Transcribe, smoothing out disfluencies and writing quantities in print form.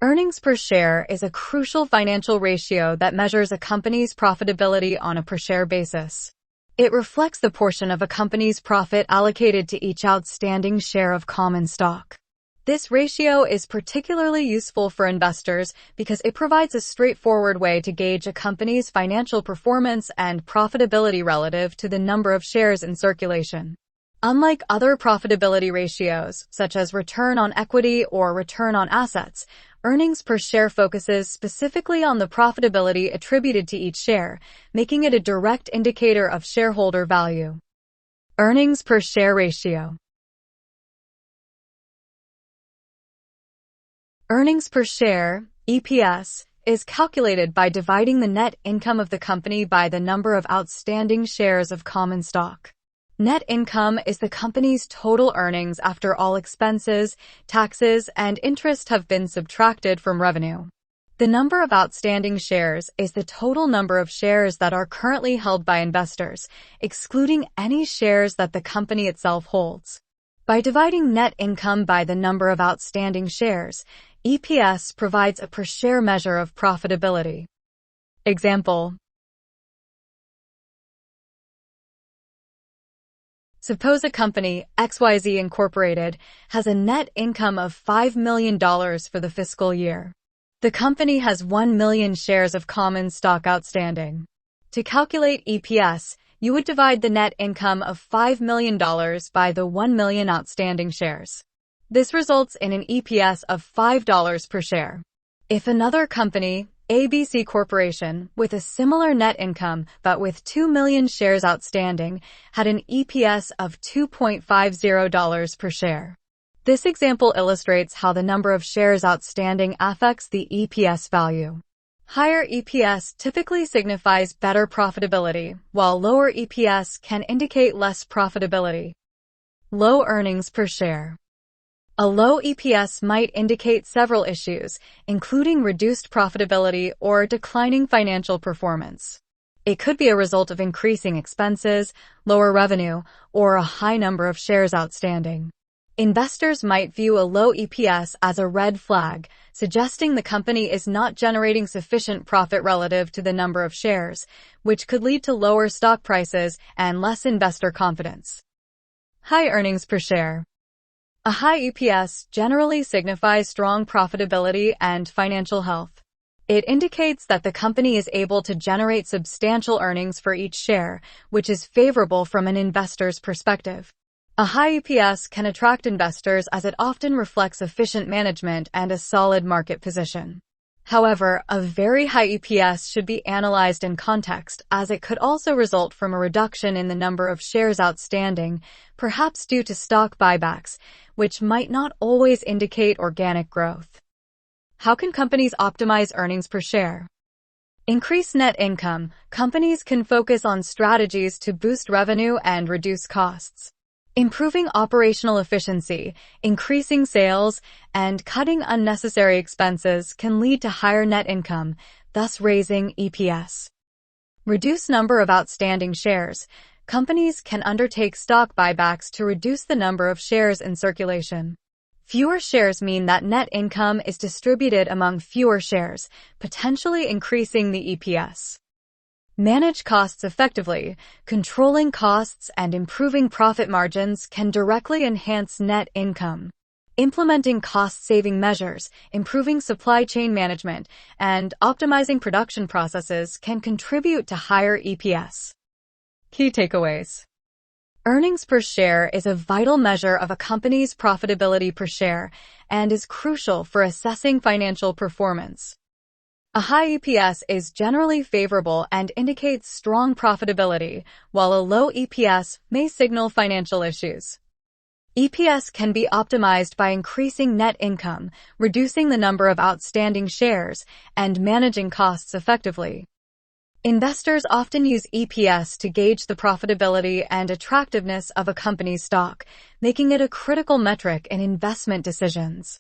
Earnings per share is a crucial financial ratio that measures a company's profitability on a per-share basis. It reflects the portion of a company's profit allocated to each outstanding share of common stock. This ratio is particularly useful for investors because it provides a straightforward way to gauge a company's financial performance and profitability relative to the number of shares in circulation. Unlike other profitability ratios, such as return on equity or return on assets, earnings per share focuses specifically on the profitability attributed to each share, making it a direct indicator of shareholder value. Earnings per share ratio. Earnings per share, EPS, is calculated by dividing the net income of the company by the number of outstanding shares of common stock. Net income is the company's total earnings after all expenses, taxes, and interest have been subtracted from revenue. The number of outstanding shares is the total number of shares that are currently held by investors, excluding any shares that the company itself holds. By dividing net income by the number of outstanding shares, EPS provides a per-share measure of profitability. Example: suppose a company, XYZ Incorporated, has a net income of $5 million for the fiscal year. The company has 1 million shares of common stock outstanding. To calculate EPS, you would divide the net income of $5 million by the 1 million outstanding shares. This results in an EPS of $5 per share. If another company, ABC Corporation, with a similar net income but with 2 million shares outstanding, had an EPS of $2.50 per share. This example illustrates how the number of shares outstanding affects the EPS value. Higher EPS typically signifies better profitability, while lower EPS can indicate less profitability. Low earnings per share. A low EPS might indicate several issues, including reduced profitability or declining financial performance. It could be a result of increasing expenses, lower revenue, or a high number of shares outstanding. Investors might view a low EPS as a red flag, suggesting the company is not generating sufficient profit relative to the number of shares, which could lead to lower stock prices and less investor confidence. High earnings per share. A high EPS generally signifies strong profitability and financial health. It indicates that the company is able to generate substantial earnings for each share, which is favorable from an investor's perspective. A high EPS can attract investors as it often reflects efficient management and a solid market position. However, a very high EPS should be analyzed in context, as it could also result from a reduction in the number of shares outstanding, perhaps due to stock buybacks, which might not always indicate organic growth. How can companies optimize earnings per share? Increase net income. Companies can focus on strategies to boost revenue and reduce costs. Improving operational efficiency, increasing sales, and cutting unnecessary expenses can lead to higher net income, thus raising EPS. Reduce number of outstanding shares. Companies can undertake stock buybacks to reduce the number of shares in circulation. Fewer shares mean that net income is distributed among fewer shares, potentially increasing the EPS. Manage costs effectively. Controlling costs and improving profit margins can directly enhance net income. Implementing cost-saving measures, improving supply chain management, and optimizing production processes can contribute to higher EPS. Key takeaways. Earnings per share is a vital measure of a company's profitability per share and is crucial for assessing financial performance. A high EPS is generally favorable and indicates strong profitability, while a low EPS may signal financial issues. EPS can be optimized by increasing net income, reducing the number of outstanding shares, and managing costs effectively. Investors often use EPS to gauge the profitability and attractiveness of a company's stock, making it a critical metric in investment decisions.